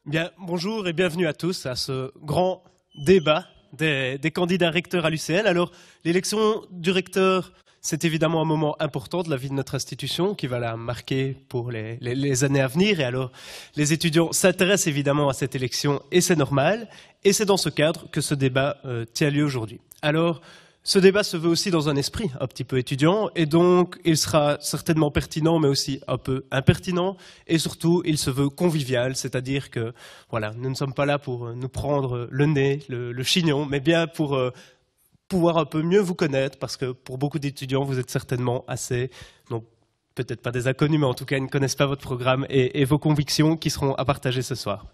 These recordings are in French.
Bien, bonjour et bienvenue à tous à ce grand débat des candidats recteurs à l'UCL. Alors, l'élection du recteur, c'est évidemment un moment important de la vie de notre institution qui va la marquer pour les années à venir. Et alors, les étudiants s'intéressent évidemment à cette élection et c'est normal. Et c'est dans ce cadre que ce débat tient lieu aujourd'hui. Alors, ce débat se veut aussi dans un esprit un petit peu étudiant et donc il sera certainement pertinent mais aussi un peu impertinent et surtout il se veut convivial, c'est-à-dire que voilà, nous ne sommes pas là pour nous prendre le nez, le chignon, mais bien pour pouvoir un peu mieux vous connaître parce que pour beaucoup d'étudiants vous êtes certainement assez, non peut-être pas des inconnus mais en tout cas ils ne connaissent pas votre programme et vos convictions qui seront à partager ce soir.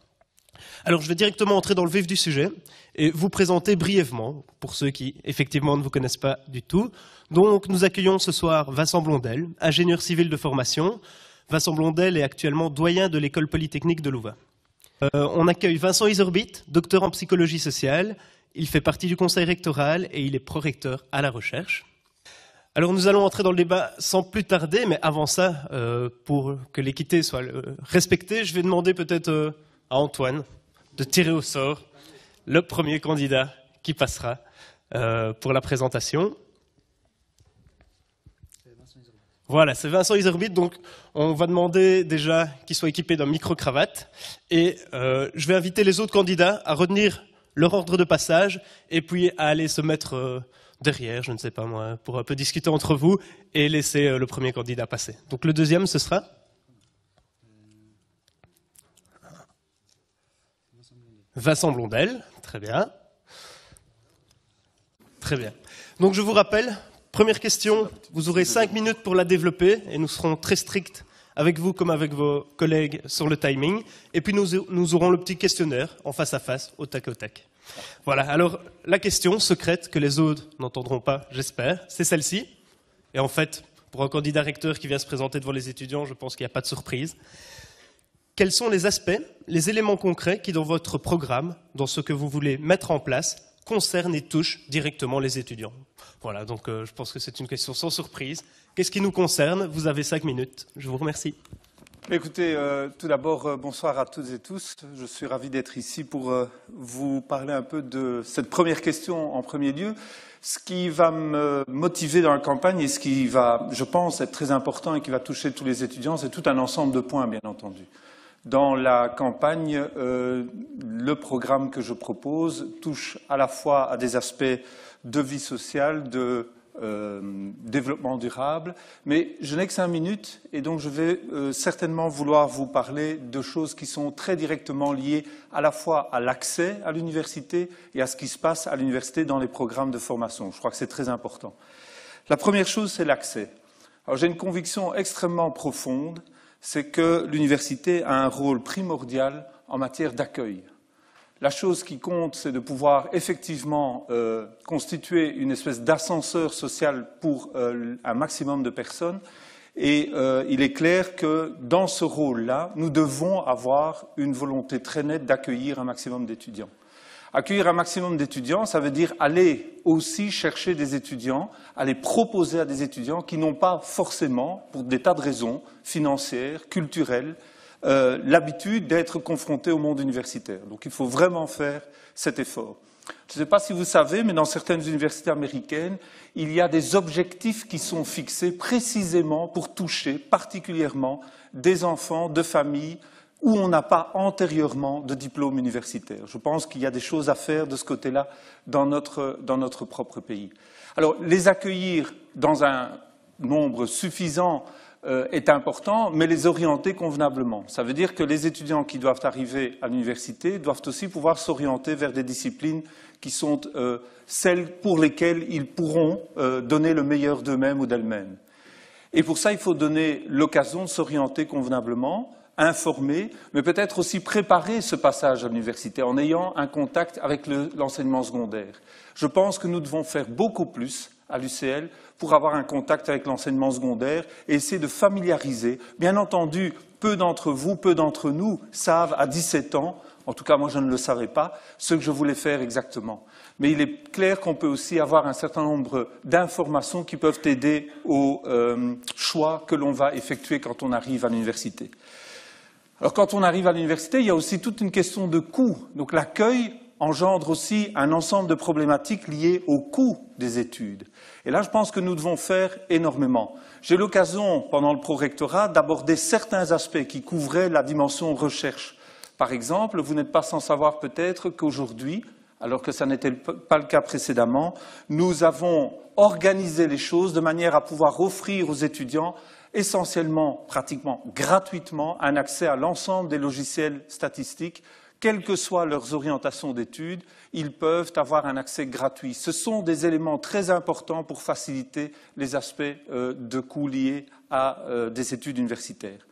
Alors je vais directement entrer dans le vif du sujet et vous présenter brièvement, pour ceux qui effectivement ne vous connaissent pas du tout. Donc nous accueillons ce soir Vincent Blondel, ingénieur civil de formation. Vincent Blondel est actuellement doyen de l'école polytechnique de Louvain. On accueille Vincent Isorbit, docteur en psychologie sociale. Il fait partie du conseil rectoral et il est prorecteur à la recherche. Alors nous allons entrer dans le débat sans plus tarder, mais avant ça, pour que l'équité soit respectée, je vais demander peut-être à Antoine de tirer au sort le premier candidat qui passera pour la présentation. Voilà, c'est Vincent Isorbit, donc on va demander déjà qu'il soit équipé d'un micro-cravate et je vais inviter les autres candidats à retenir leur ordre de passage et puis à aller se mettre derrière, je ne sais pas moi, pour un peu discuter entre vous et laisser le premier candidat passer. Donc le deuxième, ce sera Vincent Blondel, très bien. Très bien. Donc je vous rappelle, première question, vous aurez 5 minutes pour la développer et nous serons très stricts avec vous comme avec vos collègues sur le timing. Et puis nous aurons le petit questionnaire en face à face, au tac au tac. Voilà, alors la question secrète que les autres n'entendront pas, j'espère, c'est celle-ci. Et en fait, pour un candidat recteur qui vient se présenter devant les étudiants, je pense qu'il n'y a pas de surprise. Quels sont les aspects, les éléments concrets qui, dans votre programme, dans ce que vous voulez mettre en place, concernent et touchent directement les étudiants? Voilà, donc je pense que c'est une question sans surprise. Qu'est-ce qui nous concerne? Vous avez 5 minutes. Je vous remercie. Écoutez, tout d'abord, bonsoir à toutes et tous. Je suis ravi d'être ici pour vous parler un peu de cette première question en premier lieu. Ce qui va me motiver dans la campagne et ce qui va, je pense, être très important et qui va toucher tous les étudiants, c'est tout un ensemble de points, bien entendu. Dans la campagne, le programme que je propose touche à la fois à des aspects de vie sociale, de développement durable, mais je n'ai que 5 minutes et donc je vais certainement vouloir vous parler de choses qui sont très directement liées à la fois à l'accès à l'université et à ce qui se passe à l'université dans les programmes de formation. Je crois que c'est très important. La première chose, c'est l'accès. Alors j'ai une conviction extrêmement profonde, c'est que l'université a un rôle primordial en matière d'accueil. La chose qui compte, c'est de pouvoir effectivement constituer une espèce d'ascenseur social pour un maximum de personnes. Et il est clair que dans ce rôle-là, nous devons avoir une volonté très nette d'accueillir un maximum d'étudiants. Accueillir un maximum d'étudiants, ça veut dire aller aussi chercher des étudiants, aller proposer à des étudiants qui n'ont pas forcément, pour des tas de raisons financières, culturelles, l'habitude d'être confrontés au monde universitaire. Donc il faut vraiment faire cet effort. Je ne sais pas si vous savez, mais dans certaines universités américaines, il y a des objectifs qui sont fixés précisément pour toucher particulièrement des enfants de familles où on n'a pas antérieurement de diplôme universitaire. Je pense qu'il y a des choses à faire de ce côté-là dans notre propre pays. Alors, les accueillir dans un nombre suffisant est important, mais les orienter convenablement. Ça veut dire que les étudiants qui doivent arriver à l'université doivent aussi pouvoir s'orienter vers des disciplines qui sont celles pour lesquelles ils pourront donner le meilleur d'eux-mêmes ou d'elles-mêmes. Et pour ça, il faut donner l'occasion de s'orienter convenablement, informer, mais peut-être aussi préparer ce passage à l'université en ayant un contact avec l'enseignement secondaire. Je pense que nous devons faire beaucoup plus à l'UCL pour avoir un contact avec l'enseignement secondaire et essayer de familiariser. Bien entendu, peu d'entre vous, peu d'entre nous savent à 17 ans, en tout cas moi je ne le savais pas, ce que je voulais faire exactement. Mais il est clair qu'on peut aussi avoir un certain nombre d'informations qui peuvent aider au choix que l'on va effectuer quand on arrive à l'université. Alors quand on arrive à l'université, il y a aussi toute une question de coût. Donc l'accueil engendre aussi un ensemble de problématiques liées au coût des études. Et là, je pense que nous devons faire énormément. J'ai eu l'occasion, pendant le prorectorat, d'aborder certains aspects qui couvraient la dimension recherche. Par exemple, vous n'êtes pas sans savoir peut-être qu'aujourd'hui, alors que ça n'était pas le cas précédemment, nous avons organisé les choses de manière à pouvoir offrir aux étudiants essentiellement, pratiquement gratuitement, un accès à l'ensemble des logiciels statistiques. Quelles que soient leurs orientations d'études, ils peuvent avoir un accès gratuit. Ce sont des éléments très importants pour faciliter les aspects de coûts liés à des études universitaires.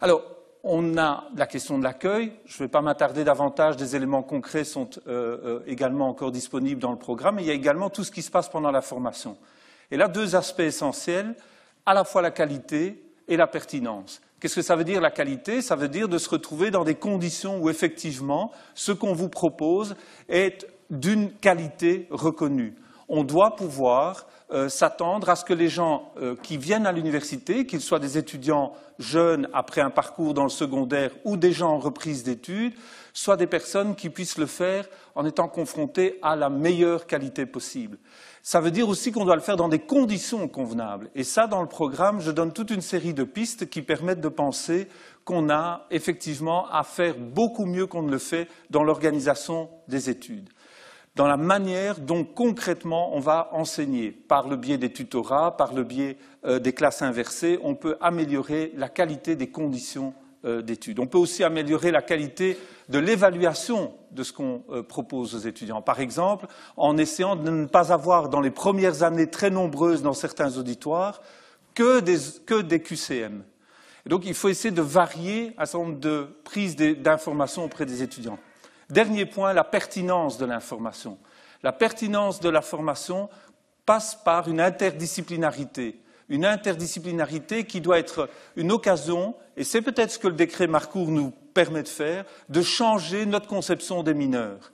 Alors, on a la question de l'accueil. Je ne vais pas m'attarder davantage, des éléments concrets sont également encore disponibles dans le programme. Mais il y a également tout ce qui se passe pendant la formation. Et là, deux aspects essentiels, à la fois la qualité et la pertinence. Qu'est-ce que ça veut dire la qualité? Ça veut dire de se retrouver dans des conditions où effectivement ce qu'on vous propose est d'une qualité reconnue. On doit pouvoir s'attendre à ce que les gens qui viennent à l'université, qu'ils soient des étudiants jeunes après un parcours dans le secondaire ou des gens en reprise d'études, soient des personnes qui puissent le faire en étant confrontés à la meilleure qualité possible. Ça veut dire aussi qu'on doit le faire dans des conditions convenables. Et ça, dans le programme, je donne toute une série de pistes qui permettent de penser qu'on a effectivement à faire beaucoup mieux qu'on ne le fait dans l'organisation des études, dans la manière dont concrètement on va enseigner. Par le biais des tutorats, par le biais des classes inversées, on peut améliorer la qualité des conditions d'études. On peut aussi améliorer la qualité de l'évaluation de ce qu'on propose aux étudiants. Par exemple, en essayant de ne pas avoir dans les premières années très nombreuses dans certains auditoires que des QCM. Et donc il faut essayer de varier un certain nombre de prises d'informations auprès des étudiants. Dernier point, la pertinence de l'information. La pertinence de la formation passe par une interdisciplinarité. Une interdisciplinarité qui doit être une occasion, et c'est peut-être ce que le décret Marcourt nous permet de faire, de changer notre conception des mineurs.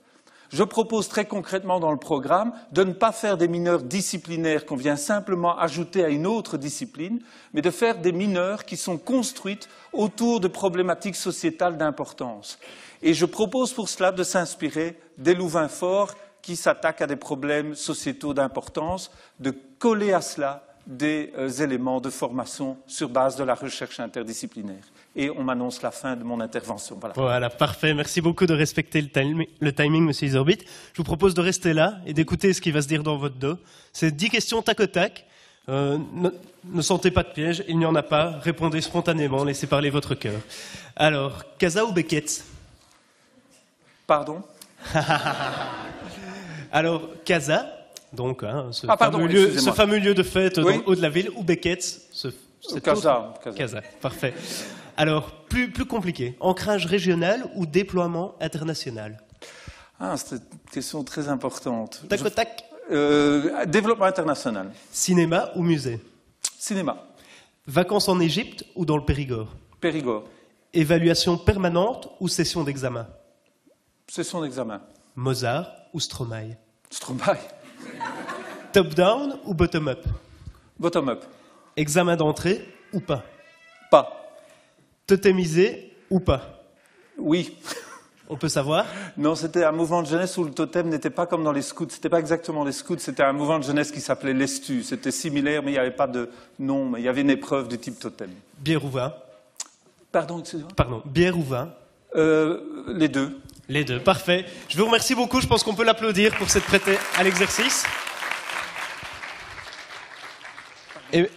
Je propose très concrètement dans le programme de ne pas faire des mineurs disciplinaires qu'on vient simplement ajouter à une autre discipline, mais de faire des mineurs qui sont construites autour de problématiques sociétales d'importance. Et je propose pour cela de s'inspirer des Louvain-Fort qui s'attaquent à des problèmes sociétaux d'importance, de coller à cela des éléments de formation sur base de la recherche interdisciplinaire. Et on m'annonce la fin de mon intervention. Voilà, parfait. Merci beaucoup de respecter le timing, Monsieur Isorbit. Je vous propose de rester là et d'écouter ce qui va se dire dans votre dos. C'est 10 questions tac au tac. Ne sentez pas de piège, il n'y en a pas. Répondez spontanément, laissez parler votre cœur. Alors, Casa ou Beckett? Pardon? Alors, Casa, donc ce ce fameux lieu de fête oui. dans le haut de la ville, ou Beckett, Casa. Parfait. Alors, plus compliqué, ancrage régional ou déploiement international? C'est une question très importante. Tac au tac. Développement international. Cinéma ou musée? Cinéma. Vacances en Égypte ou dans le Périgord? Périgord. Évaluation permanente ou session d'examen? Session d'examen. Mozart ou Stromae? Stromae. Top-down ou bottom-up? Bottom-up. Examen d'entrée ou pas? Pas. Totémisé ou pas? Oui. On peut savoir? Non, c'était un mouvement de jeunesse où le totem n'était pas comme dans les scouts. C'était pas exactement les scouts, c'était un mouvement de jeunesse qui s'appelait l'Estu. C'était similaire, mais il n'y avait pas de nom, mais il y avait une épreuve du type totem. Bière ou vin? Pardon, excusez-moi. Pardon, bière ou vin? Les deux. Les deux, parfait. Je vous remercie beaucoup, je pense qu'on peut l'applaudir pour s'être prêté à l'exercice. Et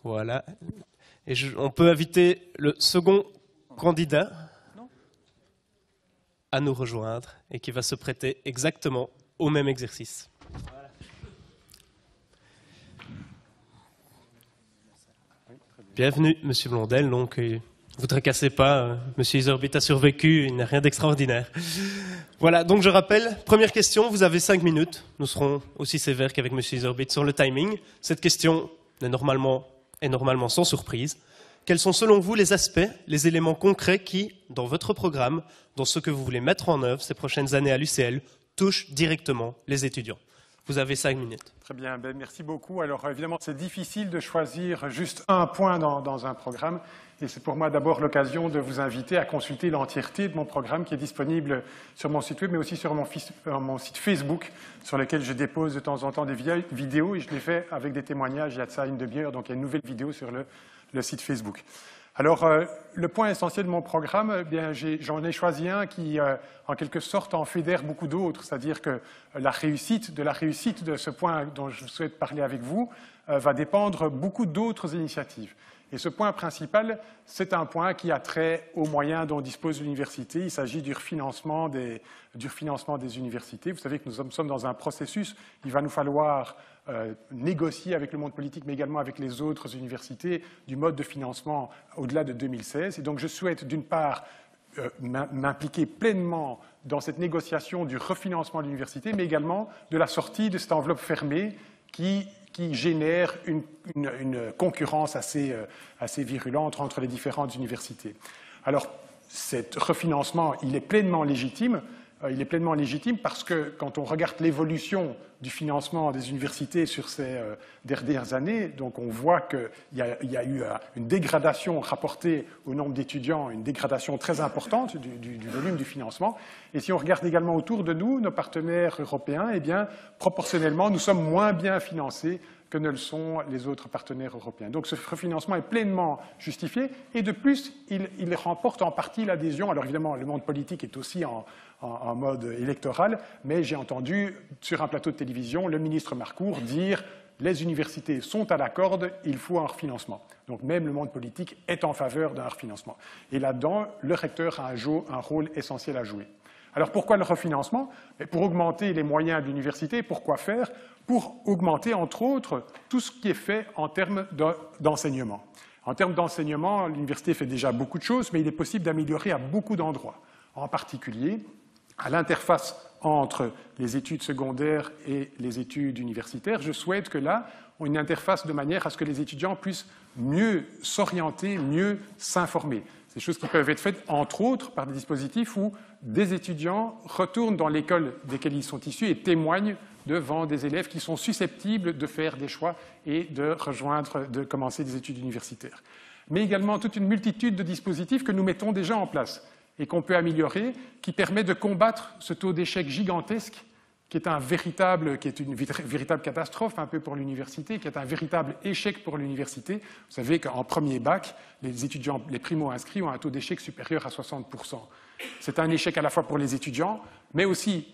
voilà. Et on peut inviter le second candidat à nous rejoindre et qui va se prêter exactement au même exercice. Voilà. Bienvenue, Monsieur Blondel. Donc, vous tracassez pas, Monsieur Isorbit a survécu, il n'y a rien d'extraordinaire. Voilà, donc je rappelle, première question, vous avez 5 minutes. Nous serons aussi sévères qu'avec Monsieur Isorbit sur le timing. Cette question est normalement sans surprise. Quels sont selon vous les aspects, les éléments concrets qui, dans votre programme, dans ce que vous voulez mettre en œuvre ces prochaines années à l'UCL, touchent directement les étudiants? Vous avez 5 minutes. Très bien, ben, merci beaucoup. Alors évidemment, c'est difficile de choisir juste un point dans un programme. Et c'est pour moi d'abord l'occasion de vous inviter à consulter l'entièreté de mon programme qui est disponible sur mon site web, mais aussi sur mon site Facebook, sur lequel je dépose de temps en temps des vidéos. Et je l'ai fait avec des témoignages il y a de ça une demi-heure. Donc il y a une nouvelle vidéo sur le site Facebook. Alors, le point essentiel de mon programme, j'en ai choisi un qui, en quelque sorte, en fédère beaucoup d'autres. C'est-à-dire que la réussite de ce point dont je souhaite parler avec vous va dépendre beaucoup d'autres initiatives. Et ce point principal, c'est un point qui a trait aux moyens dont dispose l'université. Il s'agit du refinancement des universités. Vous savez que nous sommes dans un processus. Il va nous falloir négocier avec le monde politique, mais également avec les autres universités, du mode de financement au-delà de 2016. Et donc, je souhaite, d'une part, m'impliquer pleinement dans cette négociation du refinancement de l'université, mais également de la sortie de cette enveloppe fermée qui génère une concurrence assez virulente entre les différentes universités. Alors, cet refinancement, il est pleinement légitime. Il est pleinement légitime parce que quand on regarde l'évolution du financement des universités sur ces dernières années, donc on voit qu'il y a eu une dégradation rapportée au nombre d'étudiants, une dégradation très importante du volume du financement. Et si on regarde également autour de nous, nos partenaires européens, eh bien, proportionnellement, nous sommes moins bien financés que ne le sont les autres partenaires européens. Donc ce refinancement est pleinement justifié et de plus, il remporte en partie l'adhésion. Alors évidemment, le monde politique est aussi en mode électoral, mais j'ai entendu sur un plateau de télévision le ministre Marcourt dire « les universités sont à la corde, il faut un refinancement ». Donc même le monde politique est en faveur d'un refinancement. Et là-dedans, le recteur a un rôle essentiel à jouer. Alors pourquoi le refinancement? Pour augmenter les moyens de l'université. Pourquoi faire? Pour augmenter, entre autres, tout ce qui est fait en termes d'enseignement. En termes d'enseignement, l'université fait déjà beaucoup de choses, mais il est possible d'améliorer à beaucoup d'endroits. En particulier, à l'interface entre les études secondaires et les études universitaires, je souhaite que là, on ait une interface de manière à ce que les étudiants puissent mieux s'orienter, mieux s'informer. C'est des choses qui peuvent être faites, entre autres, par des dispositifs où des étudiants retournent dans l'école desquelles ils sont issus et témoignent devant des élèves qui sont susceptibles de faire des choix et de commencer des études universitaires. Mais également toute une multitude de dispositifs que nous mettons déjà en place et qu'on peut améliorer, qui permet de combattre ce taux d'échec gigantesque qui est une véritable catastrophe un peu pour l'université, qui est un véritable échec pour l'université. Vous savez qu'en premier bac, les étudiants, les primo-inscrits ont un taux d'échec supérieur à 60%. C'est un échec à la fois pour les étudiants, mais aussi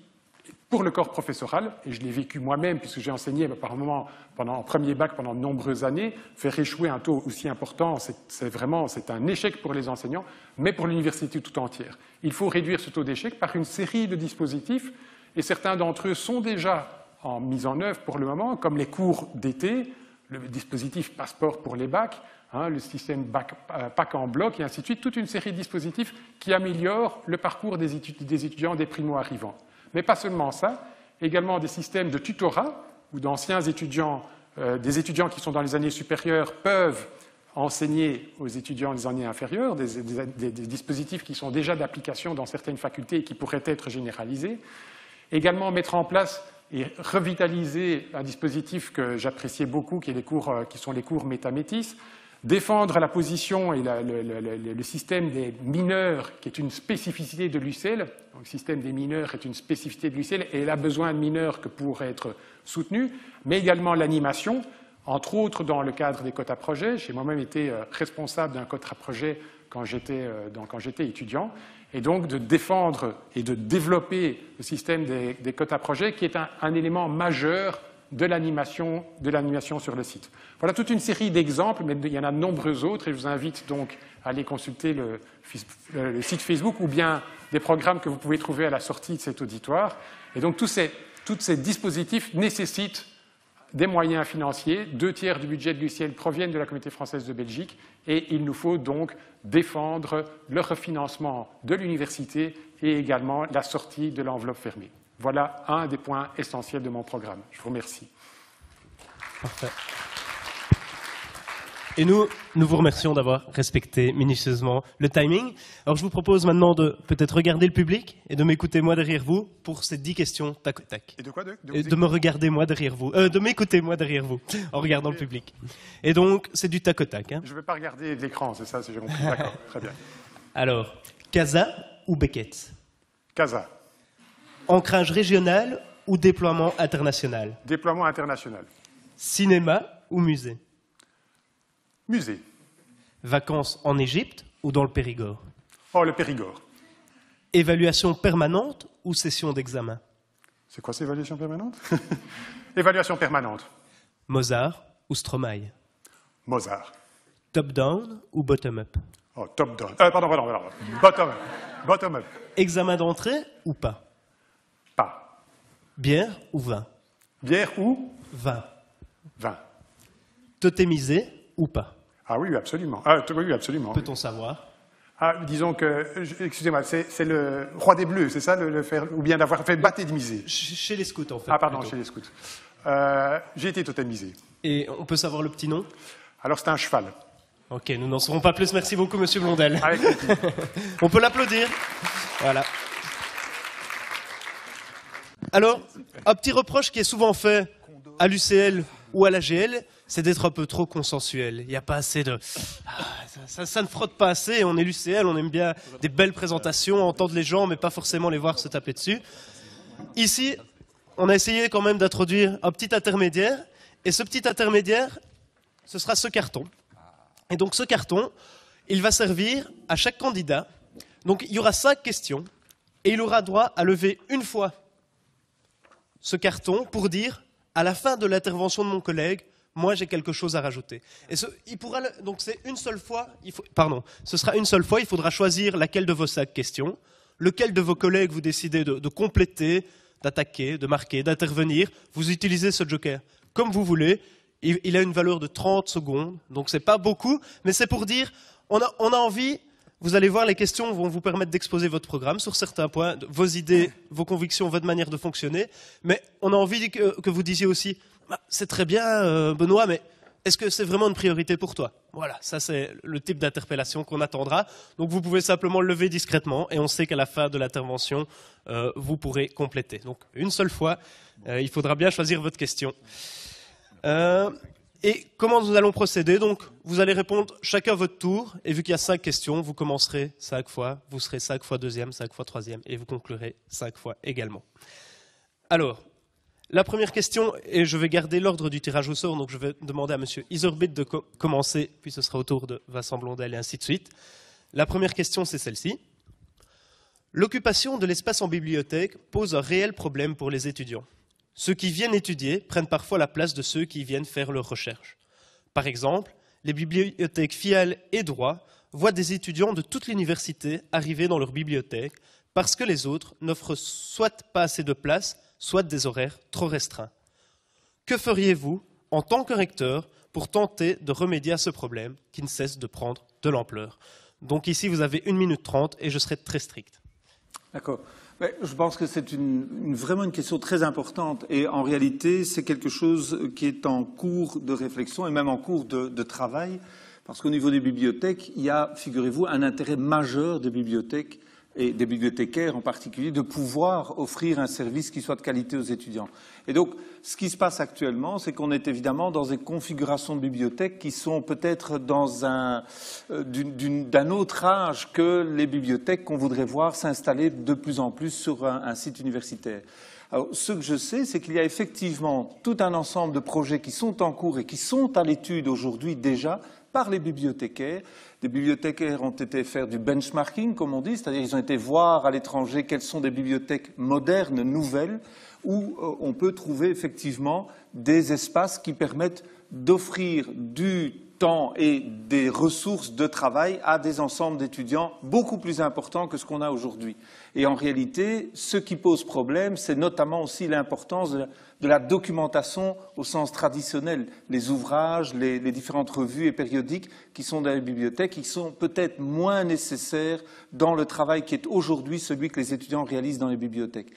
pour le corps professoral, et je l'ai vécu moi-même puisque j'ai enseigné par moment en premier bac pendant de nombreuses années. Faire échouer un taux aussi important, c'est un échec pour les enseignants, mais pour l'université tout entière. Il faut réduire ce taux d'échec par une série de dispositifs, et certains d'entre eux sont déjà en mise en œuvre pour le moment, comme les cours d'été, le dispositif passeport pour les bacs, le système bac en bloc, et ainsi de suite, toute une série de dispositifs qui améliorent le parcours des étudiants, des primo-arrivants. Mais pas seulement ça, également des systèmes de tutorat, où d'anciens étudiants, des étudiants qui sont dans les années supérieures peuvent enseigner aux étudiants des années inférieures, des dispositifs qui sont déjà d'application dans certaines facultés et qui pourraient être généralisés. Également mettre en place et revitaliser un dispositif que j'appréciais beaucoup, qui sont les cours Métamétis, défendre la position et le système des mineurs, qui est une spécificité de l'UCL. Le système des mineurs est une spécificité de l'UCL et elle a besoin de mineurs que pour être soutenu, mais également l'animation, entre autres dans le cadre des quotas projets. J'ai moi-même été responsable d'un quota projet quand j'étais étudiant, et donc de défendre et de développer le système des quotas projets, qui est un élément majeur de l'animation sur le site. Voilà toute une série d'exemples, mais il y en a de nombreux autres, et je vous invite donc à aller consulter le site Facebook ou bien des programmes que vous pouvez trouver à la sortie de cet auditoire. Et donc tous ces dispositifs nécessitent des moyens financiers. 2/3 du budget de l'UCL proviennent de la Communauté française de Belgique, et il nous faut donc défendre le refinancement de l'université et également la sortie de l'enveloppe fermée. Voilà un des points essentiels de mon programme. Je vous remercie. Parfait. Et nous vous remercions d'avoir respecté minutieusement le timing. Alors je vous propose maintenant de peut-être regarder le public et de m'écouter moi derrière vous pour ces 10 questions tac au tac. Et de quoi Et de me regarder moi derrière vous, de m'écouter moi derrière vous en regardant le public. Et donc c'est du tac au tac. Hein. Je ne vais pas regarder l'écran, c'est ça, si j'ai compris. D'accord, très bien. Alors, Casa ou Beckett? Casa. Ancrage régional ou déploiement international? Déploiement international. Cinéma ou musée? Musée. Vacances en Égypte ou dans le Périgord? Oh, le Périgord. Évaluation permanente ou session d'examen? C'est quoi, cette évaluation permanente? Évaluation permanente. Mozart ou Stromae? Mozart. Top-down ou bottom-up? Oh, top-down. Pardon. Bottom-up. Bottom-up. Examen d'entrée ou pas? Pas. Bière ou vin? Bière ou Vin. vin? Totémisé ou pas? Ah oui, absolument. Oui, absolument. Peut-on savoir? Disons que, excusez-moi, c'est le roi des Bleus, c'est ça, le faire, ou bien d'avoir fait baptiser. Chez les scouts, en fait. Ah, pardon, plutôt. chez les scouts. J'ai été totémisé. Et on peut savoir le petit nom? Alors, c'est un cheval. Ok, nous n'en saurons pas plus. Merci beaucoup, monsieur Blondel. Avec plaisir. On peut l'applaudir. Voilà. Alors, un petit reproche qui est souvent fait à l'UCL ou à l'AGL, c'est d'être un peu trop consensuel. Il n'y a pas assez de... Ça ne frotte pas assez. On est l'UCL, on aime bien des belles présentations, entendre les gens, mais pas forcément les voir se taper dessus. Ici, on a essayé quand même d'introduire un petit intermédiaire. Et ce petit intermédiaire, ce sera ce carton. Et donc ce carton, il va servir à chaque candidat. Donc il y aura 5 questions. Et il aura droit à lever une fois ce carton pour dire, à la fin de l'intervention de mon collègue, moi j'ai quelque chose à rajouter. Et donc c'est une seule fois, ce sera une seule fois, il faudra choisir laquelle de vos 5 questions, lequel de vos collègues vous décidez de compléter, d'attaquer, de marquer, d'intervenir. Vous utilisez ce joker comme vous voulez. Il a une valeur de 30 secondes, donc c'est pas beaucoup, mais c'est pour dire, on a envie. Vous allez voir, les questions vont vous permettre d'exposer votre programme sur certains points, vos idées, vos convictions, votre manière de fonctionner. Mais on a envie que vous disiez aussi, c'est très bien, Benoît, mais est-ce que c'est vraiment une priorité pour toi? Voilà, ça c'est le type d'interpellation qu'on attendra. Donc vous pouvez simplement le lever discrètement et on sait qu'à la fin de l'intervention, vous pourrez compléter. Donc une seule fois, il faudra bien choisir votre question. Et comment nous allons procéder? Donc, vous allez répondre chacun à votre tour, et vu qu'il y a 5 questions, vous commencerez 5 fois, vous serez 5 fois deuxième, 5 fois troisième, et vous conclurez 5 fois également. Alors, la première question, et je vais garder l'ordre du tirage au sort, donc je vais demander à monsieur Isorbit de commencer, puis ce sera au tour de Vincent Blondel et ainsi de suite. La première question, c'est celle-ci. L'occupation de l'espace en bibliothèque pose un réel problème pour les étudiants. Ceux qui viennent étudier prennent parfois la place de ceux qui viennent faire leurs recherches. Par exemple, les bibliothèques FIAL et Droit voient des étudiants de toute l'université arriver dans leur bibliothèque parce que les autres n'offrent soit pas assez de place, soit des horaires trop restreints. Que feriez-vous, en tant que recteur, pour tenter de remédier à ce problème qui ne cesse de prendre de l'ampleur? Donc ici, vous avez 1 minute 30 et je serai très strict. D'accord. Mais je pense que c'est vraiment une question très importante et en réalité, c'est quelque chose qui est en cours de réflexion et même en cours de travail parce qu'au niveau des bibliothèques, il y a, figurez-vous, un intérêt majeur des bibliothèques et des bibliothécaires en particulier de pouvoir offrir un service qui soit de qualité aux étudiants. Et donc, ce qui se passe actuellement, c'est qu'on est évidemment dans des configurations de bibliothèques qui sont peut-être d'un autre âge que les bibliothèques qu'on voudrait voir s'installer de plus en plus sur un site universitaire. Alors, ce que je sais, c'est qu'il y a effectivement tout un ensemble de projets qui sont en cours et qui sont à l'étude aujourd'hui déjà par les bibliothécaires. Des bibliothécaires ont été faire du benchmarking, comme on dit, c'est-à-dire ils ont été voir à l'étranger quelles sont des bibliothèques modernes, nouvelles, où on peut trouver effectivement des espaces qui permettent d'offrir du temps et des ressources de travail à des ensembles d'étudiants beaucoup plus importants que ce qu'on a aujourd'hui. Et en réalité, ce qui pose problème, c'est notamment aussi l'importance de la documentation au sens traditionnel, les ouvrages, les différentes revues et périodiques qui sont dans les bibliothèques, qui sont peut-être moins nécessaires dans le travail qui est aujourd'hui celui que les étudiants réalisent dans les bibliothèques.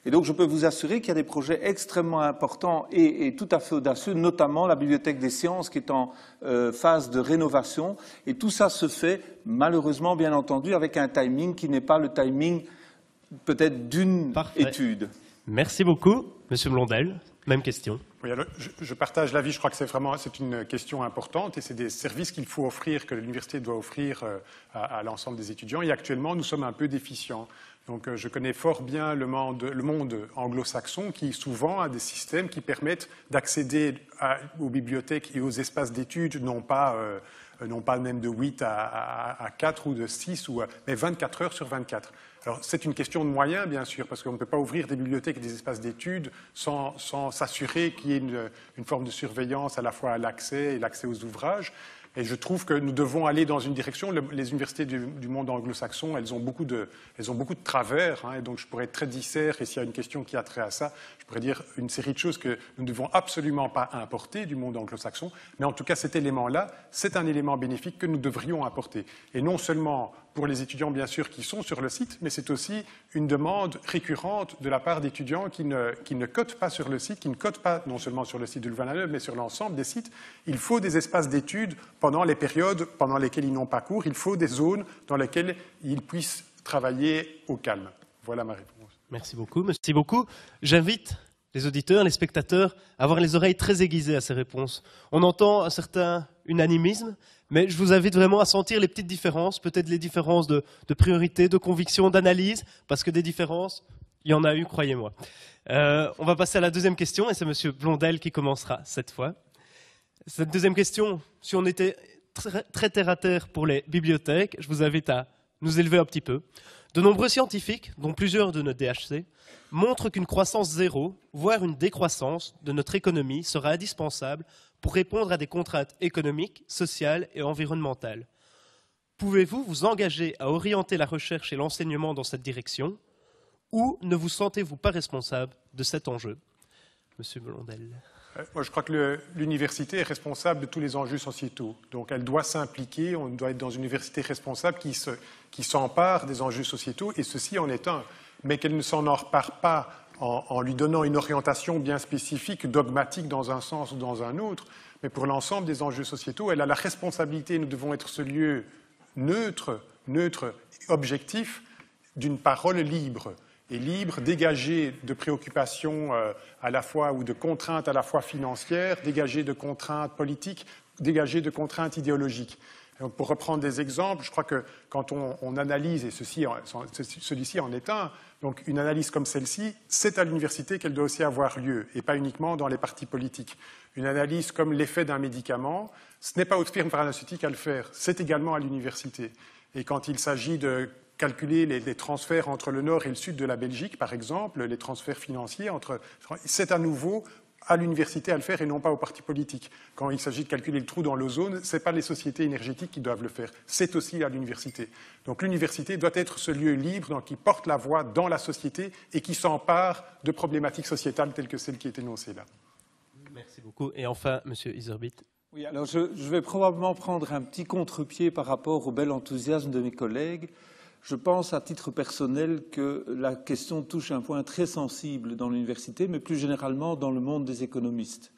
Et donc je peux vous assurer qu'il y a des projets extrêmement importants et tout à fait audacieux, notamment la Bibliothèque des sciences qui est en phase de rénovation. Et tout ça se fait malheureusement, bien entendu, avec un timing qui n'est pas le timing peut-être d'une étude. Merci beaucoup, Monsieur Blondel. Même question. Oui, alors, je partage l'avis. Je crois que c'est une question importante et c'est des services qu'il faut offrir, que l'université doit offrir à l'ensemble des étudiants. Et actuellement, nous sommes un peu déficients. Donc, je connais fort bien le monde anglo-saxon qui souvent a des systèmes qui permettent d'accéder aux bibliothèques et aux espaces d'études, non pas même de 8 à 4 ou de 6, mais 24 heures sur 24. Alors, c'est une question de moyens, bien sûr, parce qu'on ne peut pas ouvrir des bibliothèques et des espaces d'études sans s'assurer qu'il y ait une forme de surveillance à la fois à l'accès et l'accès aux ouvrages. Et je trouve que nous devons aller dans une direction. Les universités du monde anglo-saxon, elles ont beaucoup de travers, hein, et donc je pourrais être très disert, et s'il y a une question qui a trait à ça, je pourrais dire une série de choses que nous ne devons absolument pas importer du monde anglo-saxon, mais en tout cas cet élément-là, c'est un élément bénéfique que nous devrions apporter. Et non seulement pour les étudiants, bien sûr, qui sont sur le site, mais c'est aussi une demande récurrente de la part d'étudiants qui ne cotent pas sur le site, qui ne cotent pas non seulement sur le site de Louvain-la-Neuve, mais sur l'ensemble des sites. Il faut des espaces d'études pendant les périodes pendant lesquelles ils n'ont pas cours. Il faut des zones dans lesquelles ils puissent travailler au calme. Voilà ma réponse. Merci beaucoup. Merci beaucoup. J'invite les auditeurs, les spectateurs à avoir les oreilles très aiguisées à ces réponses. On entend un certain unanimisme, mais je vous invite vraiment à sentir les petites différences, peut-être les différences de priorité, de conviction, d'analyse, parce que des différences, il y en a eu, croyez-moi. On va passer à la deuxième question, et c'est M. Blondel qui commencera cette fois. Cette deuxième question, si on était très terre-à-terre pour les bibliothèques, je vous invite à nous élever un petit peu. De nombreux scientifiques, dont plusieurs de nos DHC, montrent qu'une croissance zéro, voire une décroissance de notre économie sera indispensable pour répondre à des contraintes économiques, sociales et environnementales. Pouvez-vous vous engager à orienter la recherche et l'enseignement dans cette direction, ou ne vous sentez-vous pas responsable de cet enjeu? Monsieur Blondel. Moi, je crois que l'université est responsable de tous les enjeux sociétaux. Donc, elle doit s'impliquer, on doit être dans une université responsable qui s'empare des enjeux sociétaux, et ceci en est un. Mais qu'elle ne s'en empare pas en lui donnant une orientation bien spécifique, dogmatique dans un sens ou dans un autre, mais pour l'ensemble des enjeux sociétaux, elle a la responsabilité, nous devons être ce lieu neutre, objectif, d'une parole libre. Et libre, dégagé de préoccupations à la fois ou de contraintes à la fois financières, dégagé de contraintes politiques, dégagé de contraintes idéologiques. Donc, pour reprendre des exemples, je crois que quand on analyse, et celui-ci en est un, donc une analyse comme celle-ci, c'est à l'université qu'elle doit aussi avoir lieu, et pas uniquement dans les partis politiques. Une analyse comme l'effet d'un médicament, ce n'est pas aux firmes pharmaceutiques à le faire, c'est également à l'université. Et quand il s'agit de calculer les transferts entre le nord et le sud de la Belgique, par exemple, les transferts financiers, c'est à nouveau à l'université à le faire et non pas aux partis politiques. Quand il s'agit de calculer le trou dans l'ozone, ce n'est pas les sociétés énergétiques qui doivent le faire, c'est aussi à l'université. Donc l'université doit être ce lieu libre qui porte la voix dans la société et qui s'empare de problématiques sociétales telles que celle qui est énoncée là. Merci beaucoup. Et enfin, M. Iserbyt. Oui, alors je vais probablement prendre un petit contre-pied par rapport au bel enthousiasme de mes collègues. Je pense à titre personnel que la question touche un point très sensible dans l'université, mais plus généralement dans le monde des économistes.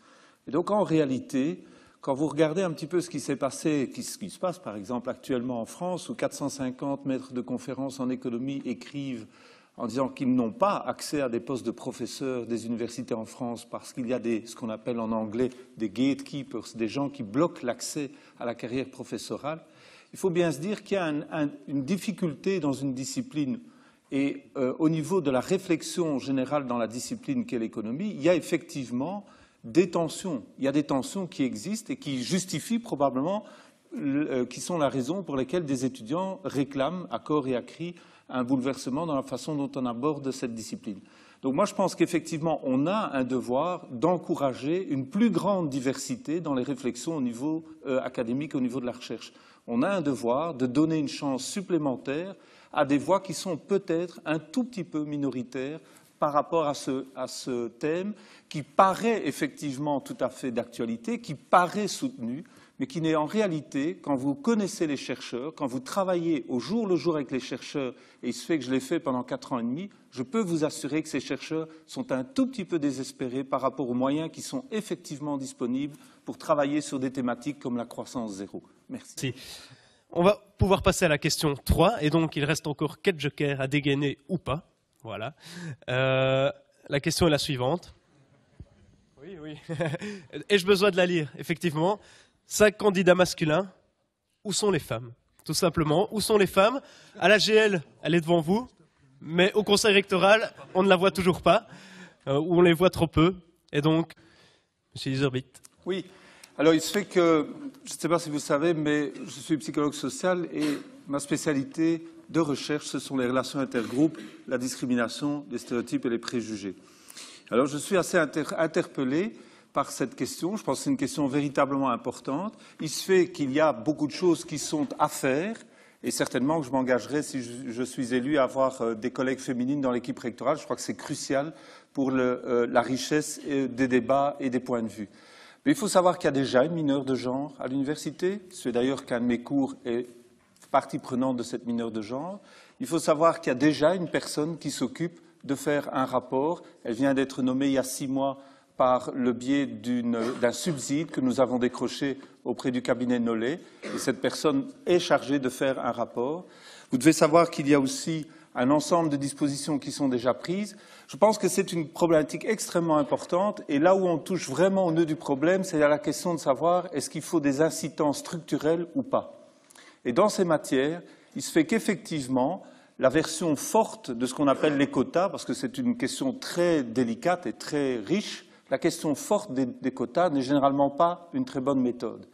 Et donc en réalité, quand vous regardez un petit peu ce qui s'est passé, ce qui se passe par exemple actuellement en France, où 450 maîtres de conférences en économie écrivent en disant qu'ils n'ont pas accès à des postes de professeurs des universités en France parce qu'il y a ce qu'on appelle en anglais des gatekeepers, des gens qui bloquent l'accès à la carrière professorale, il faut bien se dire qu'il y a une difficulté dans une discipline et au niveau de la réflexion générale dans la discipline qu'est l'économie, il y a effectivement des tensions. Il y a des tensions qui existent et qui justifient probablement, qui sont la raison pour laquelle des étudiants réclament à corps et à cri un bouleversement dans la façon dont on aborde cette discipline. Donc moi je pense qu'effectivement on a un devoir d'encourager une plus grande diversité dans les réflexions au niveau académique, au niveau de la recherche. On a un devoir de donner une chance supplémentaire à des voix qui sont peut-être un tout petit peu minoritaires par rapport à ce thème qui paraît effectivement tout à fait d'actualité, qui paraît soutenu, mais qui n'est en réalité, quand vous connaissez les chercheurs, quand vous travaillez au jour le jour avec les chercheurs, et il se fait que je l'ai fait pendant 4 ans et demi, je peux vous assurer que ces chercheurs sont un tout petit peu désespérés par rapport aux moyens qui sont effectivement disponibles pour travailler sur des thématiques comme la croissance zéro. Merci. On va pouvoir passer à la question 3, et donc il reste encore 4 jokers à dégainer ou pas. Voilà. La question est la suivante. Oui, oui. Ai-je besoin de la lire? Effectivement. 5 candidats masculins. Où sont les femmes? Tout simplement. Où sont les femmes? À la GL, elle est devant vous. Mais au conseil rectoral, on ne la voit toujours pas. Ou on les voit trop peu. Et donc, M. Iserbyt. Oui. Alors, il se fait que, je ne sais pas si vous savez, mais je suis psychologue social et ma spécialité de recherche, ce sont les relations intergroupes, la discrimination, les stéréotypes et les préjugés. Alors, je suis assez interpellé par cette question. Je pense que c'est une question véritablement importante. Il se fait qu'il y a beaucoup de choses qui sont à faire et certainement que je m'engagerai, si je suis élu, à avoir des collègues féminines dans l'équipe rectorale. Je crois que c'est crucial pour la richesse des débats et des points de vue. Mais il faut savoir qu'il y a déjà une mineure de genre à l'université. C'est d'ailleurs qu'un de mes cours est partie prenante de cette mineure de genre. Il faut savoir qu'il y a déjà une personne qui s'occupe de faire un rapport. Elle vient d'être nommée il y a 6 mois par le biais d'un subside que nous avons décroché auprès du cabinet Nollet. Et cette personne est chargée de faire un rapport. Vous devez savoir qu'il y a aussi un ensemble de dispositions qui sont déjà prises. Je pense que c'est une problématique extrêmement importante. Et là où on touche vraiment au nœud du problème, c'est à la question de savoir est-ce qu'il faut des incitants structurels ou pas. Et dans ces matières, il se fait qu'effectivement, la version forte de ce qu'on appelle les quotas, parce que c'est une question très délicate et très riche, la question forte des quotas n'est généralement pas une très bonne méthode.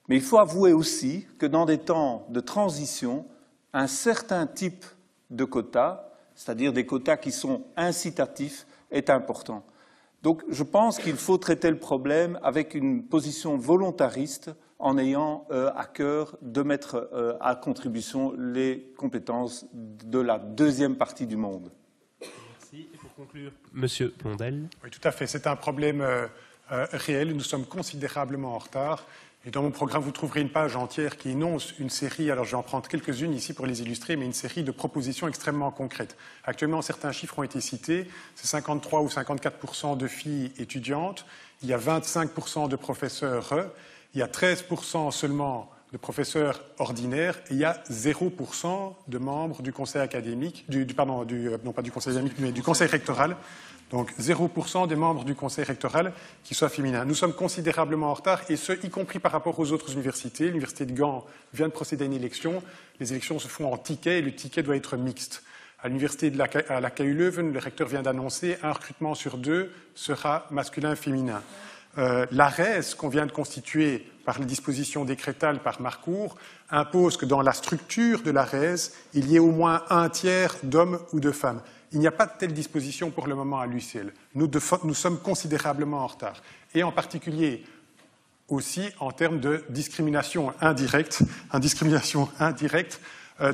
Mais il faut avouer aussi que dans des temps de transition, un certain type de quotas, c'est-à-dire des quotas qui sont incitatifs, est important. Donc je pense qu'il faut traiter le problème avec une position volontariste en ayant à cœur de mettre à contribution les compétences de la deuxième partie du monde. Merci. Et pour conclure, Monsieur Blondel. Oui, tout à fait. C'est un problème réel. Nous sommes considérablement en retard. Et dans mon programme, vous trouverez une page entière qui énonce une série, alors je vais en prendre quelques-unes ici pour les illustrer, mais une série de propositions extrêmement concrètes. Actuellement, certains chiffres ont été cités. C'est 53 ou 54% de filles étudiantes. Il y a 25% de professeurs. Il y a 13% seulement de professeurs ordinaires et il y a 0% de membres du conseil académique, non pas du conseil académique, mais du conseil rectoral. Donc 0% des membres du conseil rectoral qui soient féminins. Nous sommes considérablement en retard, et ce, y compris par rapport aux autres universités. L'université de Gand vient de procéder à une élection. Les élections se font en ticket et le ticket doit être mixte. À l'université à la KU Leuven, le recteur vient d'annoncer un recrutement sur 2 sera masculin-féminin. L'ARES, qu'on vient de constituer par les dispositions décrétales par Marcourt, impose que dans la structure de l'ARES, il y ait au moins 1/3 d'hommes ou de femmes. Il n'y a pas de telle disposition pour le moment à l'UCL. Nous sommes considérablement en retard. Et en particulier aussi en termes de discrimination indirecte.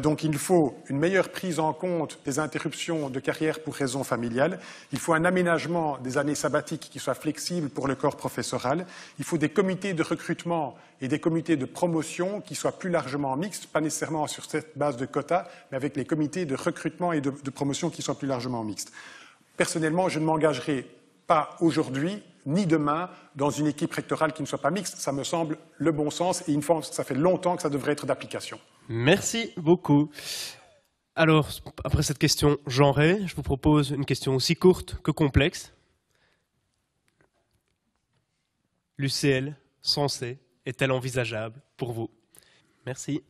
Donc il faut une meilleure prise en compte des interruptions de carrière pour raisons familiales. Il faut un aménagement des années sabbatiques qui soit flexible pour le corps professoral. Il faut des comités de recrutement et des comités de promotion qui soient plus largement mixtes, pas nécessairement sur cette base de quotas, mais avec les comités de recrutement et de promotion qui soient plus largement mixtes. Personnellement, je ne m'engagerai pas aujourd'hui ni demain dans une équipe rectorale qui ne soit pas mixte. Ça me semble le bon sens et ça fait longtemps que ça devrait être d'application. Merci beaucoup. Alors, après cette question genrée, je vous propose une question aussi courte que complexe. L'UCL censée est-elle envisageable pour vous? Merci.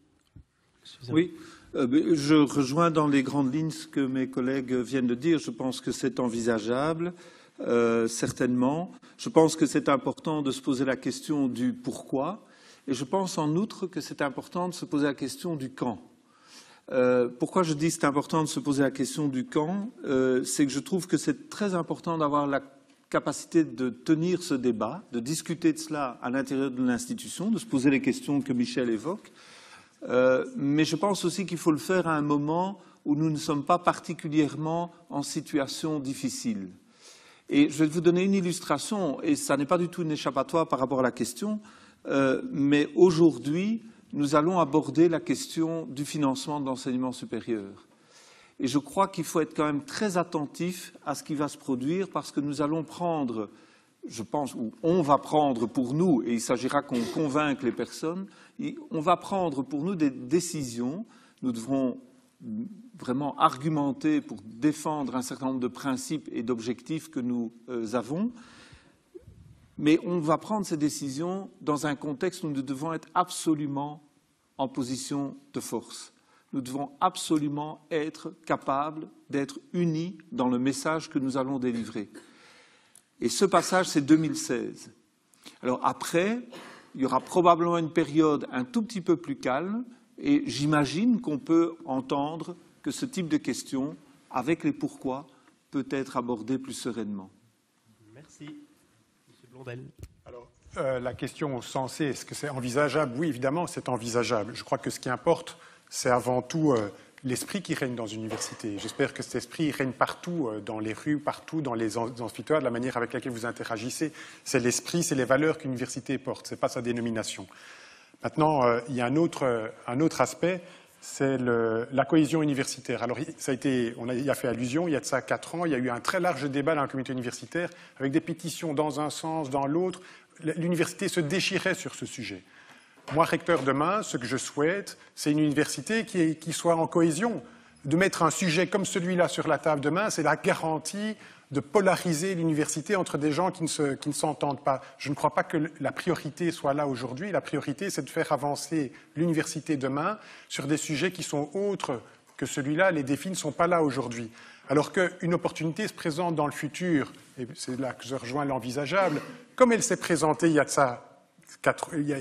Oui, je rejoins dans les grandes lignes ce que mes collègues viennent de dire. Je pense que c'est envisageable, certainement. Je pense que c'est important de se poser la question du pourquoi. Et je pense en outre que c'est important de se poser la question du quand. Pourquoi je dis que c'est important de se poser la question du quand? C'est que je trouve que c'est très important d'avoir la capacité de tenir ce débat, de discuter de cela à l'intérieur de l'institution, de se poser les questions que Michel évoque. Mais je pense aussi qu'il faut le faire à un moment où nous ne sommes pas particulièrement en situation difficile. Et je vais vous donner une illustration, et ça n'est pas du tout une échappatoire par rapport à la question, mais aujourd'hui, nous allons aborder la question du financement de l'enseignement supérieur. Et je crois qu'il faut être quand même très attentif à ce qui va se produire, parce que nous allons prendre, je pense, ou on va prendre pour nous, et il s'agira qu'on convainque les personnes, on va prendre pour nous des décisions. Nous devrons vraiment argumenter pour défendre un certain nombre de principes et d'objectifs que nous avons, mais on va prendre ces décisions dans un contexte où nous devons être absolument en position de force. Nous devons absolument être capables d'être unis dans le message que nous allons délivrer. Et ce passage, c'est 2016. Alors après, il y aura probablement une période un tout petit peu plus calme, et j'imagine qu'on peut entendre que ce type de questions, avec les pourquoi, peut être abordé plus sereinement. Merci. Monsieur Blondel. Alors, la question sensée, est-ce que c'est envisageable? Oui, évidemment, c'est envisageable. Je crois que ce qui importe, c'est avant tout l'esprit qui règne dans une université. J'espère que cet esprit règne partout, dans les rues, partout, dans les amphithéâtres, de la manière avec laquelle vous interagissez. C'est l'esprit, c'est les valeurs qu'une université porte, ce n'est pas sa dénomination. Maintenant, il y a un autre aspect, c'est la cohésion universitaire. Alors, on y a fait allusion, il y a de ça 4 ans, il y a eu un très large débat dans la communauté universitaire, avec des pétitions dans un sens, dans l'autre. L'université se déchirait sur ce sujet. Moi, recteur demain, ce que je souhaite, c'est une université qui soit en cohésion. De mettre un sujet comme celui-là sur la table demain, c'est la garantie de polariser l'université entre des gens qui ne s'entendent pas. Je ne crois pas que la priorité soit là aujourd'hui. La priorité, c'est de faire avancer l'université demain sur des sujets qui sont autres que celui-là. Les défis ne sont pas là aujourd'hui. Alors qu'une opportunité se présente dans le futur, et c'est là que je rejoins l'envisageable, comme elle s'est présentée il y a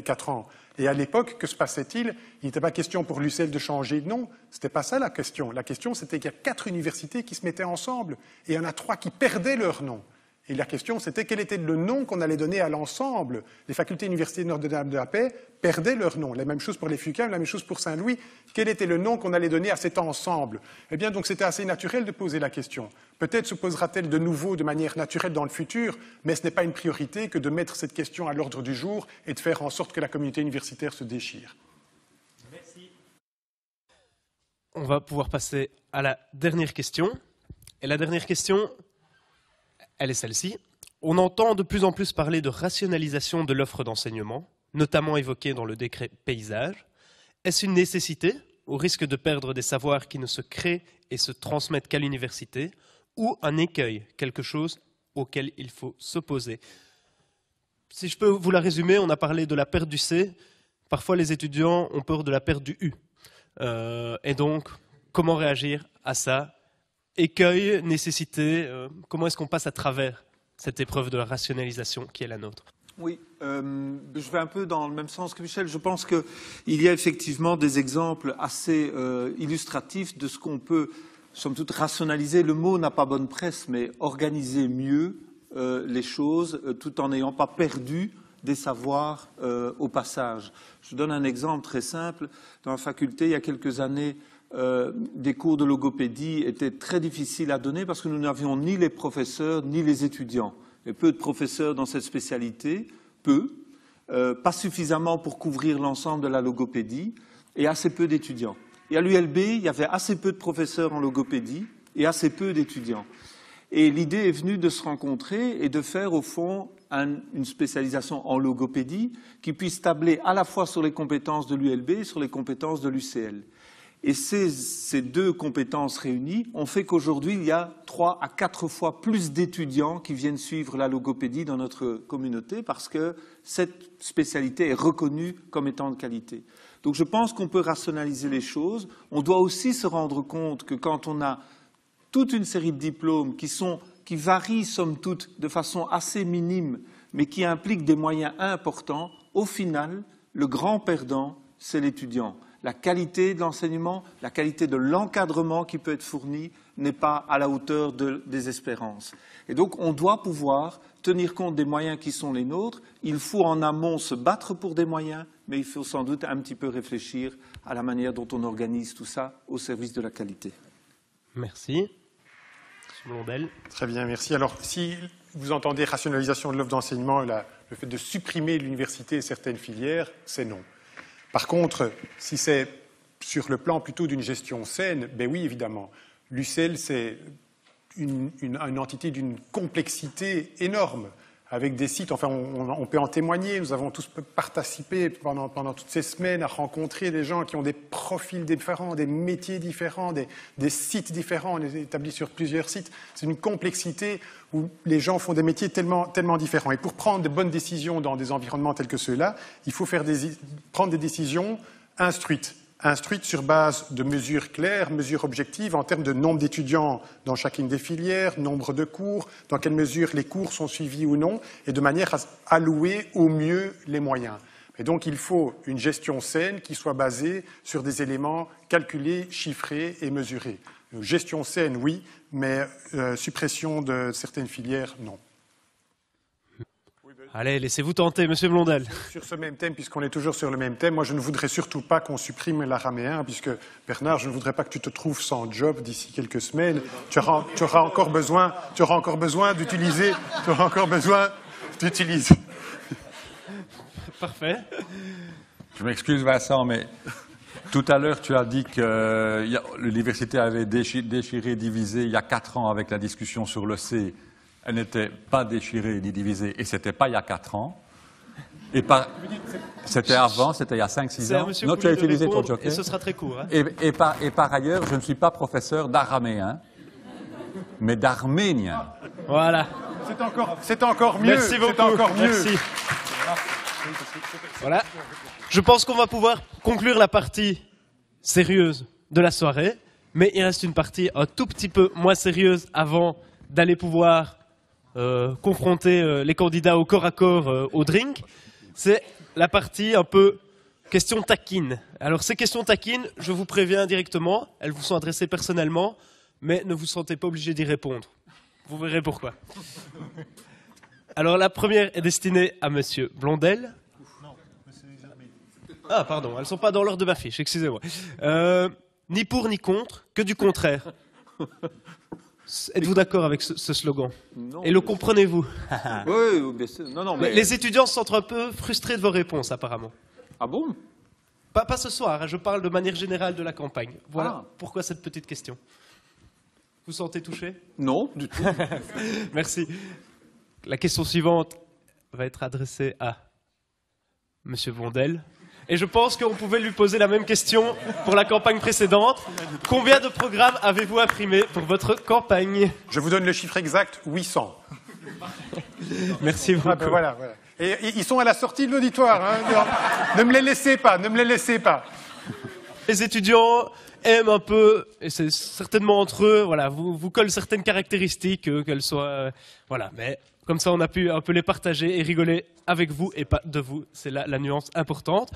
4 ans. Et à l'époque, que se passait-il? Il n'était pas question pour l'UCL de changer de nom. Ce n'était pas ça la question. La question, c'était qu'il y a 4 universités qui se mettaient ensemble. Et il y en a 3 qui perdaient leur nom. Et la question, c'était quel était le nom qu'on allait donner à l'ensemble. Les facultés universités Notre-Dame de la Paix perdaient leur nom. La même chose pour les FUCAM, la même chose pour Saint-Louis. Quel était le nom qu'on allait donner à cet ensemble? Eh bien, donc, c'était assez naturel de poser la question. Peut-être se posera-t-elle de nouveau de manière naturelle dans le futur, mais ce n'est pas une priorité que de mettre cette question à l'ordre du jour et de faire en sorte que la communauté universitaire se déchire. Merci. On va pouvoir passer à la dernière question. Et la dernière question, elle est celle-ci. On entend de plus en plus parler de rationalisation de l'offre d'enseignement, notamment évoquée dans le décret paysage. Est-ce une nécessité, au risque de perdre des savoirs qui ne se créent et se transmettent qu'à l'université, ou un écueil, quelque chose auquel il faut s'opposer? Si je peux vous la résumer, on a parlé de la perte du C. Parfois, les étudiants ont peur de la perte du U. Et donc, comment réagir à ça? Écueil, nécessité, comment est-ce qu'on passe à travers cette épreuve de la rationalisation qui est la nôtre? Oui, je vais un peu dans le même sens que Michel. Je pense qu'il y a effectivement des exemples assez illustratifs de ce qu'on peut, somme toute, rationaliser. Le mot n'a pas bonne presse, mais organiser mieux les choses tout en n'ayant pas perdu des savoirs au passage. Je donne un exemple très simple. Dans la faculté, il y a quelques années, des cours de logopédie étaient très difficiles à donner parce que nous n'avions ni les professeurs ni les étudiants. Il y a peu de professeurs dans cette spécialité, pas suffisamment pour couvrir l'ensemble de la logopédie et assez peu d'étudiants. Et à l'ULB, il y avait assez peu de professeurs en logopédie et assez peu d'étudiants. Et l'idée est venue de se rencontrer et de faire au fond une spécialisation en logopédie qui puisse tabler à la fois sur les compétences de l'ULB et sur les compétences de l'UCL. Et ces 2 compétences réunies ont fait qu'aujourd'hui, il y a 3 à 4 fois plus d'étudiants qui viennent suivre la logopédie dans notre communauté parce que cette spécialité est reconnue comme étant de qualité. Donc je pense qu'on peut rationaliser les choses. On doit aussi se rendre compte que quand on a toute une série de diplômes qui varient, somme toute, de façon assez minime, mais qui impliquent des moyens importants, au final, le grand perdant, c'est l'étudiant. La qualité de l'enseignement, la qualité de l'encadrement qui peut être fourni n'est pas à la hauteur des espérances. Et donc, on doit pouvoir tenir compte des moyens qui sont les nôtres. Il faut en amont se battre pour des moyens, mais il faut sans doute un petit peu réfléchir à la manière dont on organise tout ça au service de la qualité. Merci. Monsieur Blondel. Très bien, merci. Alors, si vous entendez rationalisation de l'offre d'enseignement, le fait de supprimer l'université et certaines filières, c'est non. Par contre, si c'est sur le plan plutôt d'une gestion saine, ben oui, évidemment. L'UCL, c'est une entité d'une complexité énorme, avec des sites, enfin on peut en témoigner, nous avons tous participé pendant toutes ces semaines à rencontrer des gens qui ont des profils différents, des métiers différents, des sites différents, on est établis sur plusieurs sites. C'est une complexité où les gens font des métiers tellement différents. Et pour prendre de bonnes décisions dans des environnements tels que ceux-là, il faut prendre des décisions instruites sur base de mesures claires, mesures objectives en termes de nombre d'étudiants dans chacune des filières, nombre de cours, dans quelle mesure les cours sont suivis ou non, et de manière à allouer au mieux les moyens. Et donc il faut une gestion saine qui soit basée sur des éléments calculés, chiffrés et mesurés. Donc, gestion saine, oui, mais suppression de certaines filières, non. Allez, laissez-vous tenter, Monsieur Blondel. Sur ce même thème, puisqu'on est toujours sur le même thème, moi je ne voudrais surtout pas qu'on supprime l'araméen, puisque Bernard, je ne voudrais pas que tu te trouves sans job d'ici quelques semaines. Tu auras encore besoin d'utiliser. Parfait. Je m'excuse Vincent, mais tout à l'heure tu as dit que l'université avait déchiré, divisé il y a 4 ans avec la discussion sur le C. Elle n'était pas déchirée ni divisée, et ce n'était pas il y a 4 ans. C'était avant, c'était il y a 5-6 ans. Non, tu as utilisé ton joker. Et ce sera très court. Hein. Et par ailleurs, je ne suis pas professeur d'araméen, mais d'arménien. Voilà. C'est encore mieux. Merci beaucoup. C'est encore mieux. Merci. Voilà. Je pense qu'on va pouvoir conclure la partie sérieuse de la soirée, mais il reste une partie un tout petit peu moins sérieuse avant d'aller pouvoir confronter les candidats au corps à corps au drink. C'est la partie un peu questions taquines. Alors ces questions taquines, je vous préviens directement, elles vous sont adressées personnellement, mais ne vous sentez pas obligé d'y répondre. Vous verrez pourquoi. Alors la première est destinée à Monsieur Blondel. Ah pardon, elles ne sont pas dans l'ordre de ma fiche, excusez-moi. Ni pour ni contre, que du contraire. Êtes-vous d'accord avec ce slogan? Non. Et le comprenez-vous? Oui, non, mais... Les étudiants se sentent un peu frustrés de vos réponses, apparemment. Ah bon? Pas ce soir, hein, je parle de manière générale de la campagne. Voilà pourquoi cette petite question. Vous sentez touché? Non, du tout. Merci. La question suivante va être adressée à Monsieur Blondel. Et je pense qu'on pouvait lui poser la même question pour la campagne précédente. Combien de programmes avez-vous imprimés pour votre campagne? Je vous donne le chiffre exact, 800. Merci beaucoup. Ah ben voilà. Et ils sont à la sortie de l'auditoire. Hein. Ne me les laissez pas. Les étudiants aiment un peu, et c'est certainement entre eux, voilà, vous collent certaines caractéristiques, qu'elles soient... voilà, mais comme ça on a pu un peu les partager et rigoler avec vous et pas de vous. C'est là la nuance importante.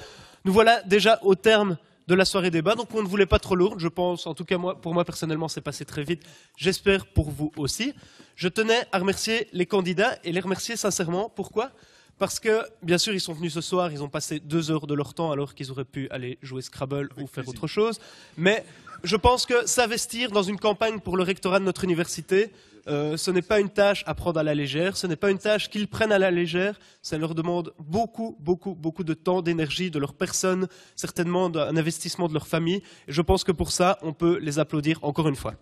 Nous voilà déjà au terme de la soirée débat, donc on ne voulait pas trop lourde, je pense, en tout cas pour moi personnellement c'est passé très vite, j'espère pour vous aussi. Je tenais à remercier les candidats et les remercier sincèrement. Pourquoi ? Parce que, bien sûr, ils sont venus ce soir, ils ont passé 2 heures de leur temps alors qu'ils auraient pu aller jouer Scrabble ou faire autre chose. Mais je pense que s'investir dans une campagne pour le rectorat de notre université, ce n'est pas une tâche à prendre à la légère, ce n'est pas une tâche qu'ils prennent à la légère, ça leur demande beaucoup de temps, d'énergie, de leur personne, certainement d'un investissement de leur famille. Et je pense que pour ça, on peut les applaudir encore une fois.